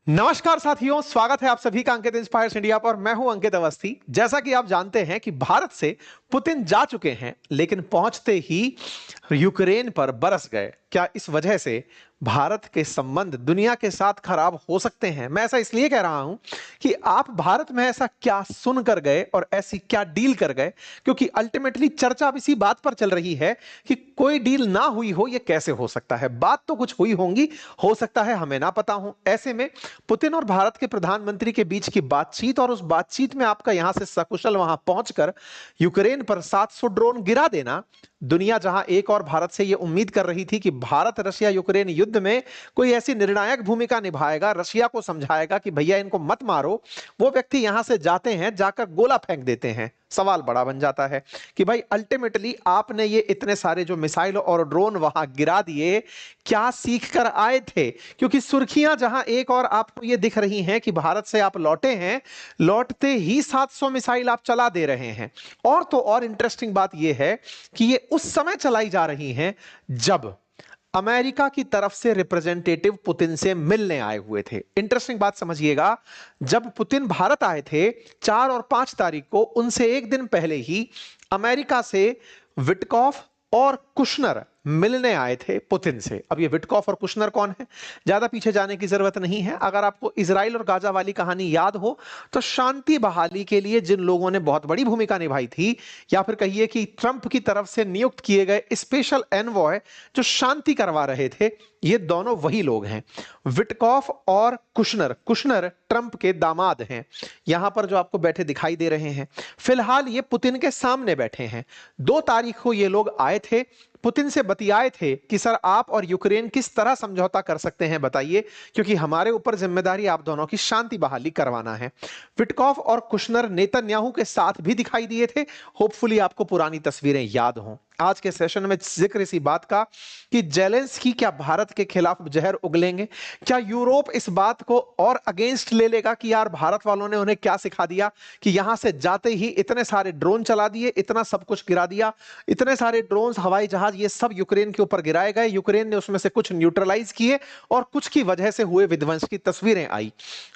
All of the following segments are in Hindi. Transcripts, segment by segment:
नमस्कार साथियों, स्वागत है आप सभी का अंकित इंस्पायर्स इंडिया पर। मैं हूं अंकित अवस्थी। जैसा कि आप जानते हैं कि भारत से पुतिन जा चुके हैं, लेकिन पहुंचते ही यूक्रेन पर बरस गए। क्या इस वजह से भारत के संबंध दुनिया के साथ खराब हो सकते हैं? मैं ऐसा इसलिए कह रहा हूं कि आप भारत में ऐसा क्या सुन कर गए और ऐसी क्या डील कर गए, क्योंकि अल्टीमेटली चर्चा अब इसी बात पर चल रही है कि कोई डील ना हुई हो, यह कैसे हो सकता है। बात तो कुछ हुई होंगी, हो सकता है हमें ना पता हो। ऐसे में पुतिन और भारत के प्रधानमंत्री के बीच की बातचीत और उस बातचीत में आपका यहां से सकुशल वहां पहुंचकर यूक्रेन पर 700 ड्रोन गिरा देना, दुनिया जहां एक और भारत से यह उम्मीद कर रही थी कि भारत रशिया यूक्रेन युद्ध में कोई ऐसी निर्णायक भूमिका निभाएगा, रशिया को समझाएगा कि भैया इनको मत मारो, वो व्यक्ति यहां से जाते हैं, जाकर गोला फेंक देते हैं। सवाल बड़ा बन जाता है कि भाई अल्टीमेटली आपने ये इतने सारे जो मिसाइल और ड्रोन वहां गिरा दिए, क्या सीख कर आए थे? क्योंकि सुर्खियां जहां एक और आपको ये दिख रही हैं कि भारत से आप लौटे हैं, लौटते ही 700 मिसाइल आप चला दे रहे हैं। और तो और इंटरेस्टिंग बात यह है कि ये उस समय चलाई जा रही हैं जब अमेरिका की तरफ से रिप्रेजेंटेटिव पुतिन से मिलने आए हुए थे। इंटरेस्टिंग बात समझिएगा, जब पुतिन भारत आए थे 4 और 5 तारीख को, उनसे एक दिन पहले ही अमेरिका से विटकॉफ और कुशनर मिलने आए थे पुतिन से। अब ये विटकॉफ और कुशनर कौन है, ज्यादा पीछे जाने की जरूरत नहीं है। अगर आपको इजराइल और गाजा वाली कहानी याद हो, तो शांति बहाली के लिए जिन लोगों ने बहुत बड़ी भूमिका निभाई थी, या फिर कहिए कि ट्रंप की तरफ से नियुक्त किए गए स्पेशल एनवॉय जो शांति करवा रहे थे, ये दोनों वही लोग हैं, विटकॉफ और कुशनर। कुशनर ट्रंप के दामाद हैं, यहां पर जो आपको बैठे दिखाई दे रहे हैं। फिलहाल ये पुतिन के सामने बैठे हैं। 2 तारीख को ये लोग आए थे, पुतिन से बतियाए थे कि सर आप और यूक्रेन किस तरह समझौता कर सकते हैं बताइए, क्योंकि हमारे ऊपर जिम्मेदारी आप दोनों की शांति बहाली करवाना है। विटकॉफ और कुशनर नेतन्याहू के साथ भी दिखाई दिए थे। होपफुली आपको पुरानी तस्वीरें याद हों। आज के सेशन में जिक्र इसी बात का कि जेलेंस्की क्या भारत के खिलाफ जहर उगलेंगे? क्या यूरोप इस बात को और अगेंस्ट ले लेगा कि यार भारत वालों ने उन्हें क्या सिखा दिया कि यहां से जाते ही इतने सारे ड्रोन चला दिए, इतना सब कुछ गिरा दिया, इतने सारे ड्रोन, हवाई जहाज, ये सब यूक्रेन के ऊपर गिराए गए, यूक्रेन ने उसमें से कुछ न्यूट्रलाइज किए और कुछ की वजह से हुए विध्वंस की तस्वीरें आई।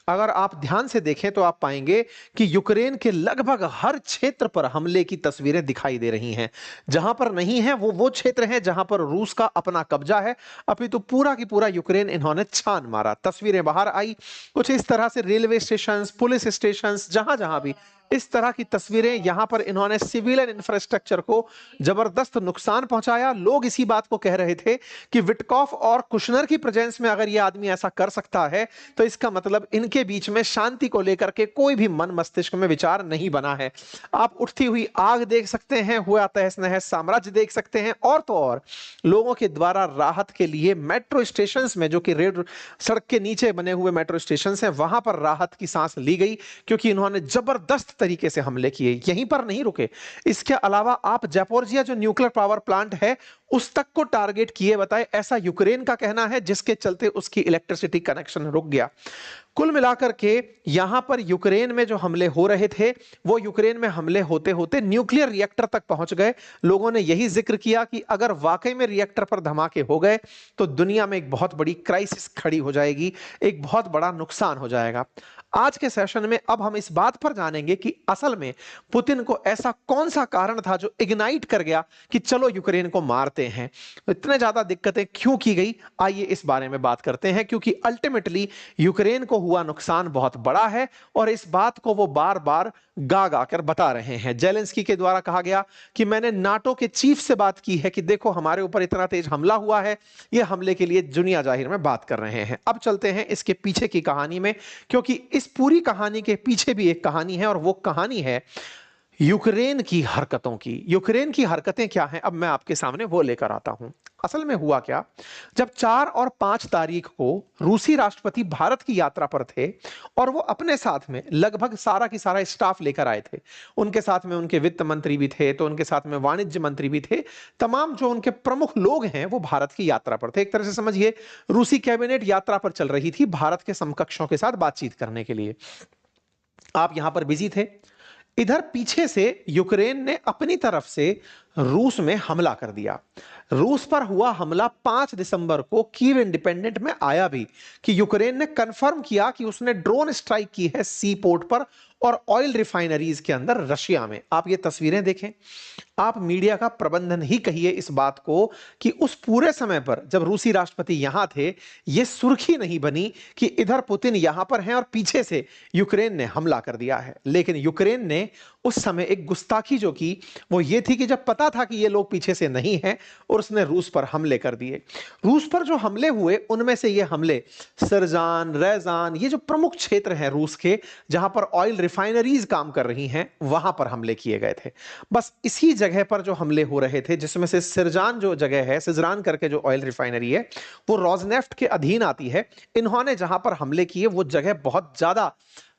अगर आप ध्यान से देखें तो आप पाएंगे कि यूक्रेन के लगभग हर क्षेत्र पर हमले की तस्वीरें दिखाई दे रही हैं। जहां पर नहीं है वो क्षेत्र है जहां पर रूस का अपना कब्जा है। अभी तो पूरा की पूरा यूक्रेन इन्होंने छान मारा। तस्वीरें बाहर आई कुछ इस तरह से, रेलवे स्टेशन, पुलिस स्टेशन, जहां जहां भी इस तरह की तस्वीरें, यहां पर इन्होंने सिविलियन इंफ्रास्ट्रक्चर को जबरदस्त नुकसान पहुंचाया। लोग इसी बात को कह रहे थे कि विटकॉफ और कुशनर की प्रेजेंस में अगर यह आदमी ऐसा कर सकता है, तो इसका मतलब इनके बीच में शांति को लेकर के कोई भी मन मस्तिष्क में विचार नहीं बना है। आप उठती हुई आग देख सकते हैं, हुआ तहस नहस साम्राज्य देख सकते हैं, और तो और लोगों के द्वारा राहत के लिए मेट्रो स्टेशन में, जो कि रेल सड़क के नीचे बने हुए मेट्रो स्टेशन हैं, वहां पर राहत की सांस ली गई, क्योंकि इन्होंने जबरदस्त तरीके से हमले किए। यहीं पर नहीं रुके, इसके अलावा आप जापोरिजिया जो न्यूक्लियर पावर प्लांट है उस तक को टारगेट किए। बताए, ऐसा यूक्रेन का कहना है, जिसके चलते उसकी इलेक्ट्रिसिटी कनेक्शन रुक गया। कुल मिलाकर के यहां पर यूक्रेन में जो हमले हो रहे थे, वो यूक्रेन में हमले होते होते न्यूक्लियर रिएक्टर तक पहुंच गए। लोगों ने यही जिक्र किया कि अगर वाकई में रिएक्टर पर धमाके हो गए तो दुनिया में एक बहुत बड़ी क्राइसिस खड़ी हो जाएगी, एक बहुत बड़ा नुकसान हो जाएगा। आज के सेशन में अब हम इस बात पर जानेंगे कि असल में पुतिन को ऐसा कौन सा कारण था जो इग्नाइट कर गया कि चलो यूक्रेन को मारते हैं। इतने ज्यादा दिक्कतें क्यों की गई, आइए इस बारे में बात करते हैं, क्योंकि अल्टीमेटली यूक्रेन को हुआ नुकसान बहुत बड़ा है और इस बात को वो बार बार गा गा कर बता रहे हैं। जेलेंस्की के द्वारा कहा गया कि मैंने नाटो के चीफ से बात की है कि देखो हमारे ऊपर इतना तेज हमला हुआ है, ये हमले के लिए दुनिया जाहिर में बात कर रहे हैं। अब चलते हैं इसके पीछे की कहानी में, क्योंकि इस पूरी कहानी के पीछे भी एक कहानी है, और वो कहानी है यूक्रेन की हरकतों की। यूक्रेन की हरकतें क्या हैं, अब मैं आपके सामने वो लेकर आता हूं। असल में हुआ क्या, जब 4 और 5 तारीख को रूसी राष्ट्रपति भारत की यात्रा पर थे और वो अपने साथ में लगभग सारा की सारा स्टाफ लेकर आए थे। उनके साथ में उनके वित्त मंत्री भी थे, तो उनके साथ में वाणिज्य मंत्री भी थे। तमाम जो उनके प्रमुख लोग हैं वो भारत की यात्रा पर थे। एक तरह से समझिए रूसी कैबिनेट यात्रा पर चल रही थी भारत के समकक्षों के साथ बातचीत करने के लिए। आप यहां पर बिजी थे। इधर पीछे से यूक्रेन ने अपनी तरफ से रूस में हमला कर दिया। रूस पर हुआ हमला 5 दिसंबर को कीव इंडिपेंडेंट में आया भी कि यूक्रेन ने कंफर्म किया कि उसने ड्रोन स्ट्राइक की है सी पोर्ट पर और ऑयल रिफाइनरीज के अंदर रशिया में। आप ये तस्वीरें देखें, आप मीडिया का प्रबंधन ही कहिए इस बात को कि उस पूरे समय पर जब रूसी राष्ट्रपति यहां थे, यह सुर्खी नहीं बनी कि इधर पुतिन यहां पर हैं और पीछे से यूक्रेन ने हमला कर दिया है। लेकिन यूक्रेन ने उस समय एक गुस्ताखी जो की वो ये थी कि जब पता था कि ये लोग पीछे से नहीं हैं और उसने रूस पर हमले कर दिए। रूस पर जो हमले हुए उनमें से ये हमले सरजान, रैजान, ये जो प्रमुख क्षेत्र हैं रूस के जहां पर ऑयल रिफाइनरीज काम कर रही हैं, वहां पर हमले किए गए थे। बस इसी जगह पर जो हमले हो रहे थे, जिसमें से सिरजान जो जगह है, सिजरान करके जो ऑयल रिफाइनरी है, वो रोजनेफ्ट के अधीन आती है। इन्होंने जहां पर हमले किए वो जगह बहुत ज्यादा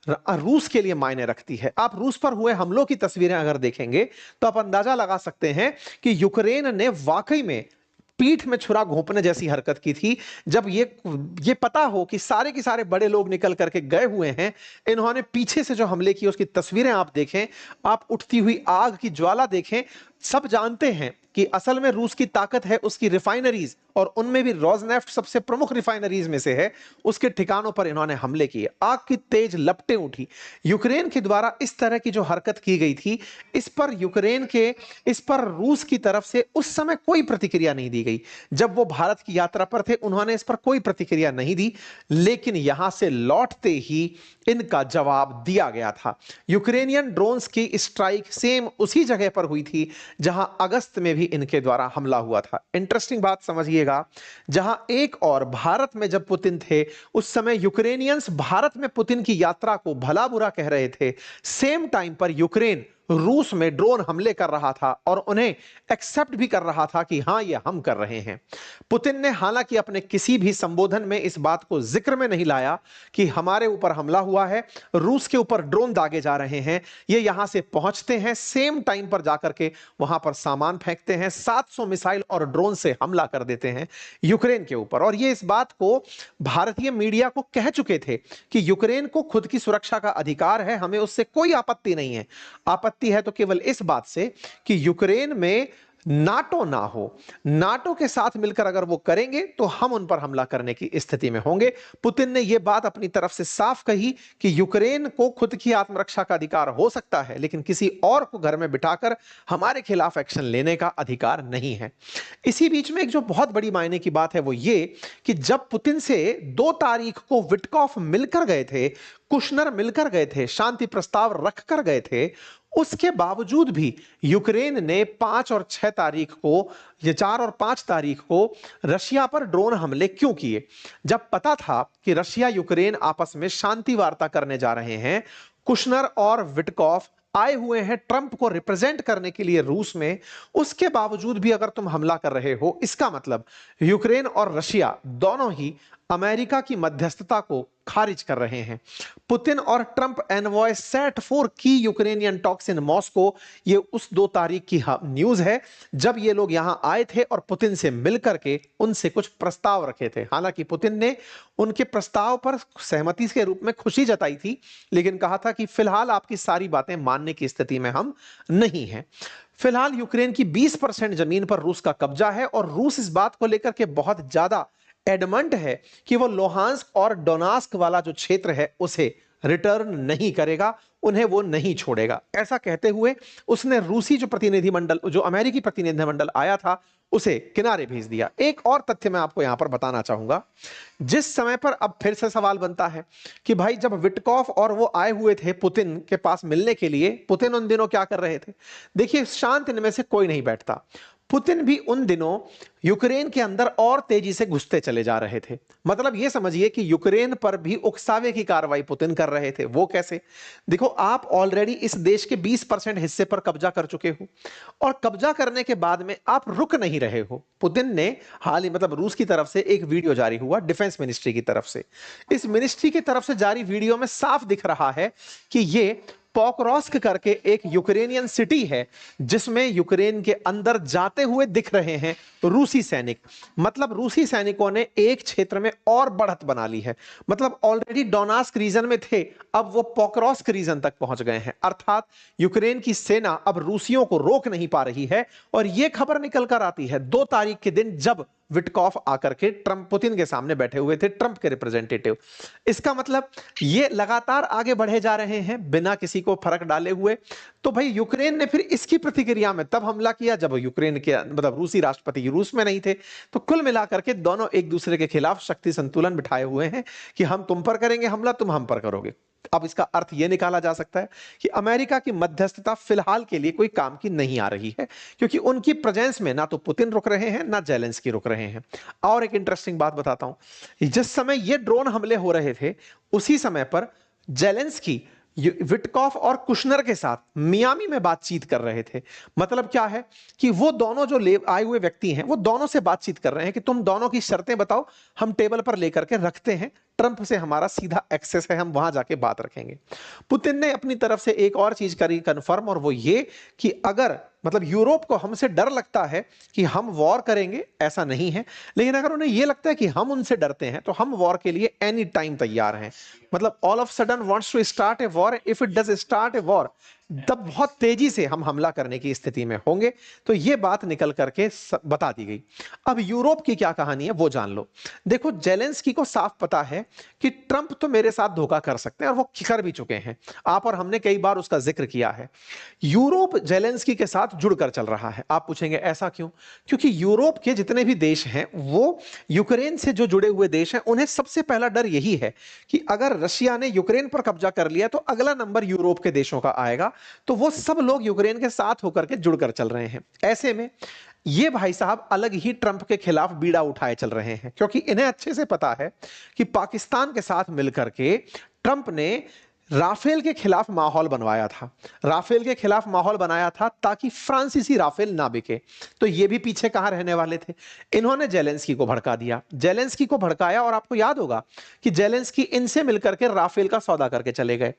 रूस के लिए मायने रखती है। आप रूस पर हुए हमलों की तस्वीरें अगर देखेंगे तो आप अंदाजा लगा सकते हैं कि यूक्रेन ने वाकई में पीठ में छुरा घोंपने जैसी हरकत की थी। जब ये पता हो कि सारे के सारे बड़े लोग निकल करके गए हुए हैं, इन्होंने पीछे से जो हमले किए उसकी तस्वीरें आप देखें, आप उठती हुई आग की ज्वाला देखें। सब जानते हैं कि असल में रूस की ताकत है उसकी रिफाइनरीज, और उनमें भी रोजनेफ्ट सबसे प्रमुख रिफाइनरीज में से है। उसके ठिकानों पर इन्होंने हमले किए, आग की तेज लपटें उठी। यूक्रेन के द्वारा इस तरह की जो हरकत की गई थी, इस पर रूस की तरफ से उस समय कोई प्रतिक्रिया नहीं दी गई। जब वो भारत की यात्रा पर थे उन्होंने इस पर कोई प्रतिक्रिया नहीं दी, लेकिन यहां से लौटते ही इनका जवाब दिया गया था। यूक्रेनियन ड्रोन्स की स्ट्राइक सेम उसी जगह पर हुई थी जहां अगस्त में भी इनके द्वारा हमला हुआ था। इंटरेस्टिंग बात समझिएगा, जहां एक और भारत में जब पुतिन थे उस समय यूक्रेनियंस भारत में पुतिन की यात्रा को भला बुरा कह रहे थे, सेम टाइम पर यूक्रेन रूस में ड्रोन हमले कर रहा था और उन्हें एक्सेप्ट भी कर रहा था कि हां ये हम कर रहे हैं। पुतिन ने हालांकि अपने किसी भी संबोधन में इस बात को जिक्र में नहीं लाया कि हमारे ऊपर हमला हुआ है, रूस के ऊपर ड्रोन दागे जा रहे हैं। ये यहां से पहुंचते हैं, सेम टाइम पर जाकर के वहां पर सामान फेंकते हैं, 700 मिसाइल और ड्रोन से हमला कर देते हैं यूक्रेन के ऊपर। और ये इस बात को भारतीय मीडिया को कह चुके थे कि यूक्रेन को खुद की सुरक्षा का अधिकार है, हमें उससे कोई आपत्ति नहीं है। आपत्ति है तो केवल इस बात से कि यूक्रेन में नाटो ना हो, नाटो के साथ मिलकर अगर वो करेंगे तो हम उन पर हमला करने की स्थिति में होंगे। पुतिन ने यह बात अपनी तरफ से साफ कही कि यूक्रेन को खुद की आत्मरक्षा का अधिकार हो सकता है, लेकिन किसी और को घर में बिठाकर हमारे खिलाफ एक्शन लेने का अधिकार नहीं है। इसी बीच में एक जो बहुत बड़ी मायने की बात है वो ये कि जब पुतिन से 2 तारीख को विटकॉफ मिलकर गए थे, कुशनर मिलकर गए थे, शांति प्रस्ताव रखकर गए थे, उसके बावजूद भी यूक्रेन ने 5 और 6 तारीख को, ये 4 और 5 तारीख को रशिया पर ड्रोन हमले क्यों किए? जब पता था कि रशिया यूक्रेन आपस में शांति वार्ता करने जा रहे हैं, कुशनर और विटकॉफ आए हुए हैं ट्रंप को रिप्रेजेंट करने के लिए रूस में, उसके बावजूद भी अगर तुम हमला कर रहे हो, इसका मतलब यूक्रेन और रशिया दोनों ही अमेरिका की मध्यस्थता को खारिज कर रहे हैं। पुतिन और ट्रंप एनवॉय सेट फॉर की यूक्रेनियन टॉक्स इन मॉस्को, ये उस 2 तारीख की न्यूज है जब ये लोग यहां आए थे और पुतिन से मिलकर के उनसे कुछ प्रस्ताव रखे थे। हालांकि पुतिन ने उनके प्रस्ताव पर सहमति के रूप में खुशी जताई थी, लेकिन कहा था कि फिलहाल आपकी सारी बातें मानने की स्थिति में हम नहीं हैं। फिलहाल यूक्रेन की 20% जमीन पर रूस का कब्जा है और रूस इस बात को लेकर के बहुत ज्यादा एडमंट है कि वो लोहांस्क और डोनास्क वाला जो क्षेत्र है उसे रिटर्न नहीं करेगा, उन्हें वो नहीं छोड़ेगा। ऐसा कहते हुए उसने रूसी जो प्रतिनिधिमंडल, जो अमेरिकी प्रतिनिधिमंडल आया था, उसे किनारे भेज दिया। एक और तथ्य मैं आपको यहां पर बताना चाहूंगा, जिस समय पर अब फिर से सवाल बनता है कि भाई जब विटकॉफ और वो आए हुए थे पुतिन के पास मिलने के लिए, पुतिन उन दिनों क्या कर रहे थे? देखिए, शांत इनमें से कोई नहीं बैठता। पुतिन भी उन दिनों यूक्रेन के अंदर और तेजी से घुसते चले जा रहे थे। मतलब यह समझिए कि यूक्रेन पर भी उकसावे की कार्रवाई पुतिन कर रहे थे। वो कैसे? देखो, आप ऑलरेडी इस देश के 20% हिस्से पर कब्जा कर चुके हो और कब्जा करने के बाद में आप रुक नहीं रहे हो। पुतिन ने हाल ही, मतलब रूस की तरफ से एक वीडियो जारी हुआ, डिफेंस मिनिस्ट्री की तरफ से। इस मिनिस्ट्री की तरफ से जारी वीडियो में साफ दिख रहा है कि ये पोक्रोस्क करके एक यूक्रेनियन सिटी है जिसमें यूक्रेन के अंदर जाते हुए दिख रहे हैं रूसी सैनिक। मतलब रूसी सैनिकों ने एक क्षेत्र में और बढ़त बना ली है। मतलब ऑलरेडी डोनास्क रीजन में थे, अब वो पोक्रोस्क रीजन तक पहुंच गए हैं। अर्थात यूक्रेन की सेना अब रूसियों को रोक नहीं पा रही है। और यह खबर निकल कर आती है 2 तारीख के दिन, जब विटकॉफ आकर के ट्रंप पुतिन के सामने बैठे हुए थे, ट्रंप के रिप्रेजेंटेटिव। इसका मतलब ये लगातार आगे बढ़े जा रहे हैं बिना किसी को फर्क डाले हुए। तो भाई यूक्रेन ने फिर इसकी प्रतिक्रिया में तब हमला किया जब यूक्रेन के मतलब रूसी राष्ट्रपति रूस में नहीं थे। तो कुल मिलाकर के दोनों एक दूसरे के खिलाफ शक्ति संतुलन बिठाए हुए हैं कि हम तुम पर करेंगे हमला, तुम हम पर करोगे। अब इसका अर्थ यह निकाला जा सकता है कि अमेरिका की मध्यस्थता फिलहाल के लिए कोई काम की नहीं आ रही है, क्योंकि उनकी प्रेजेंस में ना तो पुतिन रुक रहे हैं ना जेलेंस्की रुक रहे हैं। और एक इंटरेस्टिंग बात बताता हूं, जिस समय ये ड्रोन हमले हो रहे थे उसी समय पर जेलेंस्की विटकॉफ और कुशनर के साथ मियामी में बातचीत कर रहे थे। मतलब क्या है कि वो दोनों जो ले आए हुए व्यक्ति हैं वो दोनों से बातचीत कर रहे हैं कि तुम दोनों की शर्तें बताओ, हम टेबल पर लेकर के रखते हैं, ट्रंप से हमारा सीधा एक्सेस है, हम वहां जाके बात रखेंगे। पुतिन ने अपनी तरफ से एक और चीज करी कंफर्म, और वो ये कि अगर मतलब यूरोप को हमसे डर लगता है कि हम वॉर करेंगे, ऐसा नहीं है, लेकिन अगर उन्हें यह लगता है कि हम उनसे डरते हैं तो हम वॉर के लिए एनी टाइम तैयार हैं। मतलब all of sudden wants to start a war, if it does start a war, तब बहुत तेजी से हम हमला करने की स्थिति में होंगे। तो यह बात निकल करके बता दी गई। अब यूरोप की क्या कहानी है वो जान लो। देखो, जेलेंस्की को साफ पता है कि ट्रंप तो मेरे साथ धोखा कर सकते हैं, और वो कर भी चुके हैं। आप और हमने कई बार उसका जिक्र किया है। यूरोप जेलेंस्की के साथ जुड़कर चल रहा है। आप पूछेंगे ऐसा क्यों? क्योंकि यूरोप के जितने भी देश हैं वो यूक्रेन से जो जुड़े हुए देश हैं, उन्हें सबसे पहला डर यही है कि अगर रशिया ने यूक्रेन पर कब्जा कर लिया तो अगला नंबर यूरोप के देशों का आएगा। तो वो सब लोग यूक्रेन के साथ होकर के जुड़कर चल रहे हैं। ऐसे में ये भाई साहब अलग ही ट्रंप के खिलाफ बीड़ा उठाए चल रहे हैं, क्योंकि इन्हें अच्छे से पता है कि पाकिस्तान के साथ मिलकर के ट्रंप ने राफेल के खिलाफ माहौल बनवाया था। राफेल के खिलाफ माहौल बनाया था ताकि फ्रांसीसी राफेल ना बिके। तो ये भी पीछे कहां रहने वाले थे? इन्होंने जेलेंस्की को भड़का दिया, जेलेंस्की को भड़काया, और आपको याद होगा कि जेलेंस्की इनसे मिलकर के राफेल का सौदा करके चले गए।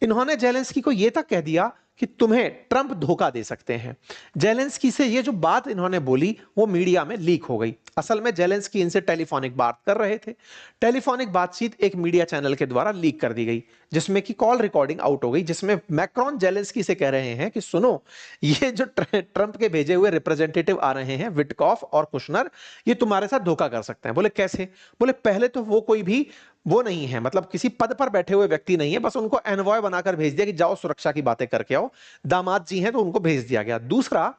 इन्होंने जेलेंस्की को यह तक कह दिया कि तुम्हें ट्रंप धोखा दे सकते हैं। जेलेंस्की से ये जो बात इन्होंने बोली वो मीडिया में लीक हो गई। असल में जेलेंस्की इनसे टेलीफोनिक बात कर रहे थे। टेलीफोनिक बातचीत एक मीडिया चैनल के द्वारा लीक कर दी गई, जिसमें कि कॉल रिकॉर्डिंग आउट हो गई, जिसमें मैक्रोन जेलेंस्की से कह रहे हैं कि सुनो, ये जो ट्रंप के भेजे हुए रिप्रेजेंटेटिव आ रहे हैं विटकॉफ और कुशनर, ये तुम्हारे साथ धोखा कर सकते हैं। बोले कैसे? बोले पहले तो वो कोई भी वो नहीं है, मतलब किसी पद पर बैठे हुए व्यक्ति नहीं है, बस उनको एनवॉय बनाकर भेज दिया कि जाओ सुरक्षा की बातें करके आओ। दामाद जी हैं तो उनको भेज दिया गया। दूसरा,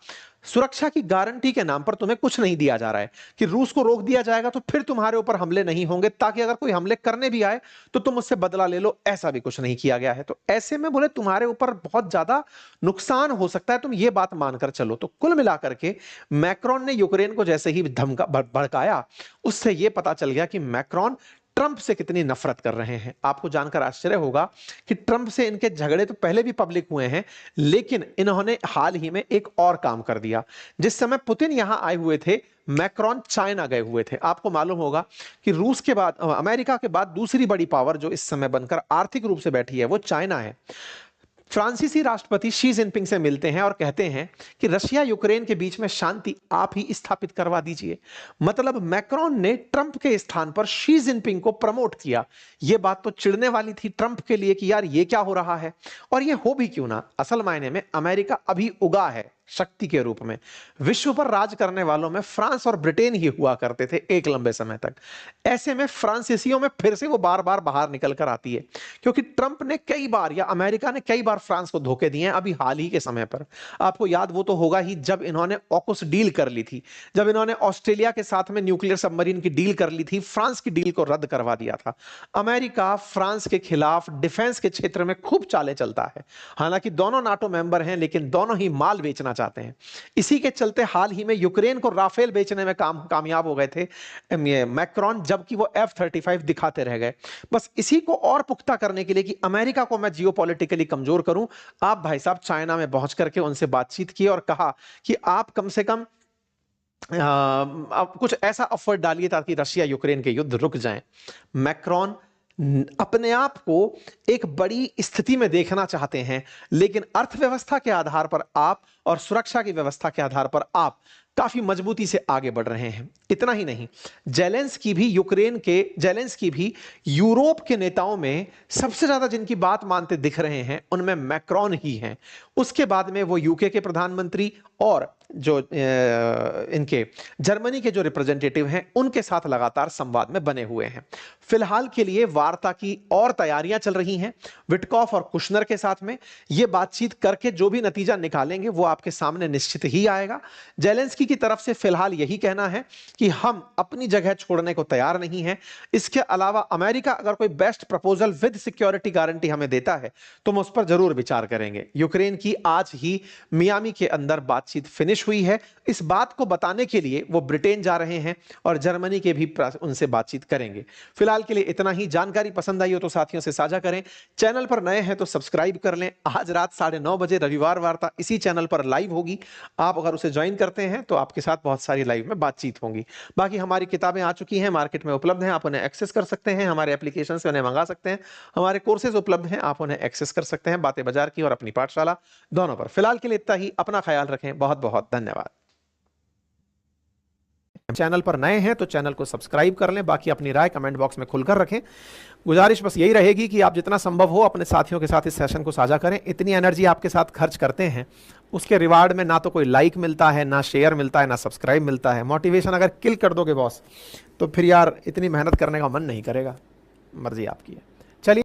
सुरक्षा की गारंटी के नाम पर तुम्हें कुछ नहीं दिया जा रहा है कि रूस को रोक दिया जाएगा तो फिर तुम्हारे ऊपर हमले नहीं होंगे, ताकि अगर कोई हमले करने भी आए तो तुम उससे बदला ले लो, ऐसा भी कुछ नहीं किया गया है। तो ऐसे में बोले तुम्हारे ऊपर बहुत ज्यादा नुकसान हो सकता है, तुम ये बात मानकर चलो। तो कुल मिलाकर के मैक्रोन ने यूक्रेन को जैसे ही धमका भड़काया, उससे यह पता चल गया कि मैक्रोन ट्रंप से कितनी नफरत कर रहे हैं। आपको जानकर आश्चर्य होगा कि ट्रंप से इनके झगड़े तो पहले भी पब्लिक हुए हैं, लेकिन इन्होंने हाल ही में एक और काम कर दिया। जिस समय पुतिन यहां आए हुए थे, मैक्रोन चाइना गए हुए थे। आपको मालूम होगा कि रूस के बाद, अमेरिका के बाद दूसरी बड़ी पावर जो इस समय बनकर आर्थिक रूप से बैठी है वो चाइना है। फ्रांसीसी राष्ट्रपति शी जिनपिंग से मिलते हैं और कहते हैं कि रशिया यूक्रेन के बीच में शांति आप ही स्थापित करवा दीजिए। मतलब मैक्रोन ने ट्रंप के स्थान पर शी जिनपिंग को प्रमोट किया। यह बात तो चिढ़ने वाली थी ट्रंप के लिए कि यार ये क्या हो रहा है, और ये हो भी क्यों ना। असल मायने में अमेरिका अभी उगा है शक्ति के रूप में। विश्व पर राज करने वालों में फ्रांस और ब्रिटेन ही हुआ करते थे एक लंबे समय तक। ऐसे में फ्रांसीसियों में फिर से वो बार बार बाहर निकल कर आती है, क्योंकि ट्रंप ने कई बार या अमेरिका ने कई बार फ्रांस को धोखे दिए हैं। अभी हाल ही के समय पर आपको याद वो तो होगा ही, जब इन्होंने ऑकुस डील कर ली थी, जब इन्होंने ऑस्ट्रेलिया के साथ में न्यूक्लियर सबमरीन की डील कर ली थी, फ्रांस की डील को रद्द करवा दिया था। अमेरिका फ्रांस के खिलाफ डिफेंस के क्षेत्र में खूब चालें चलता है। हालांकि दोनों नाटो मेंबर हैं, लेकिन दोनों ही माल बेचना चाहते हैं। इसी के चलते हाल ही में यूक्रेन को राफेल बेचने में कामयाब हो गए थे मैक्रोन, जबकि वो F-35 दिखाते रह गए। बस इसी को और पुख्ता करने के लिए कि अमेरिका को मैं जियोपॉलिटिकली कमजोर करूं, आप भाई साहब चाइना में पहुंच करके उनसे बातचीत की और कहा कि आप कम से कम आप कुछ ऐसा एफर्ट डालिए ताकि रशिया यूक्रेन के युद्ध रुक जाएं। मैक्रोन अपने आप को एक बड़ी स्थिति में देखना चाहते हैं, लेकिन अर्थव्यवस्था के आधार पर आप और सुरक्षा की व्यवस्था के आधार पर आप काफी मजबूती से आगे बढ़ रहे हैं। इतना ही नहीं, जेलेंस्की भी यूरोप के नेताओं में सबसे ज्यादा जिनकी बात मानते दिख रहे हैं उनमें मैक्रोन ही हैं। उसके बाद में वो यूके के प्रधानमंत्री और जो इनके जर्मनी के जो रिप्रेजेंटेटिव हैं उनके साथ लगातार संवाद में बने हुए हैं। फिलहाल के लिए वार्ता की और तैयारियां चल रही हैं विटकॉफ और कुशनर के साथ में। ये बातचीत करके जो भी नतीजा निकालेंगे वो आपके सामने निश्चित ही आएगा। जेलेंस्की की तरफ से फिलहाल यही कहना है कि हम अपनी जगह छोड़ने को तैयार नहीं हैं। इसके अलावा अमेरिका अगर कोई best proposal with security guarantee हमें देता है तो हम उस पर जरूर विचार करेंगे। यूक्रेन की आज ही मियामी के अंदर बातचीत फिनिश हुई है। इस बात को बताने के लिए वो ब्रिटेन जा रहे हैं और जर्मनी के भी उनसे बातचीत करेंगे। फिलहाल के लिए इतना ही। जानकारी पसंद आई हो तो साथियों से साझा करें। चैनल पर नए हैं तो सब्सक्राइब कर लें। आज रात 9:30 बजे रविवार वार्ता इसी चैनल पर लाइव होगी। आप अगर उसे ज्वाइन करते हैं तो आपके साथ बहुत सारी लाइव में बातचीत होंगी। बाकी हमारी किताबें आ चुकी हैं, मार्केट में उपलब्ध हैं, आप उन्हें एक्सेस कर सकते हैं। हमारे एप्लीकेशन से उन्हें मंगा सकते हैं। हमारे कोर्सेज उपलब्ध हैं, आप उन्हें एक्सेस कर सकते हैं। बातें बाजार की और अपनी पाठशाला दोनों पर। फिलहाल के लिए इतना ही। अपना ख्याल रखें। बहुत बहुत धन्यवाद। चैनल पर नए हैं तो चैनल को सब्सक्राइब कर लें। बाकी अपनी राय कमेंट बॉक्स में खुलकर रखें। गुजारिश बस यही रहेगी कि आप जितना संभव हो अपने साथियों के साथ इस सेशन को साझा करें। इतनी एनर्जी आपके साथ खर्च करते हैं, उसके रिवार्ड में ना तो कोई लाइक मिलता है, ना शेयर मिलता है, ना सब्सक्राइब मिलता है। मोटिवेशन अगर किल कर दोगे बॉस तो फिर यार इतनी मेहनत करने का मन नहीं करेगा। मर्जी आपकी है। चलिए।